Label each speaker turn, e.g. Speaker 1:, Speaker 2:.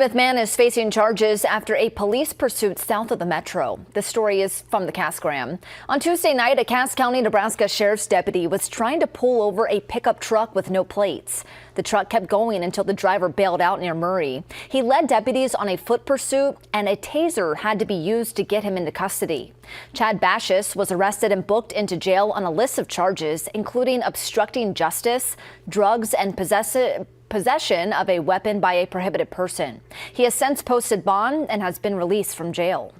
Speaker 1: Fifth man is facing charges after a police pursuit south of the metro. The story is from the Cass Graham. On Tuesday night, a Cass County, Nebraska sheriff's deputy was trying to pull over a pickup truck with no plates. The truck kept going until the driver bailed out near Murray. He led deputies on a foot pursuit, and a taser had to be used to get him into custody. Chad Bashis was arrested and booked into jail on a list of charges, including obstructing justice, drugs, and possession of a weapon by a prohibited person. He has since posted bond and has been released from jail.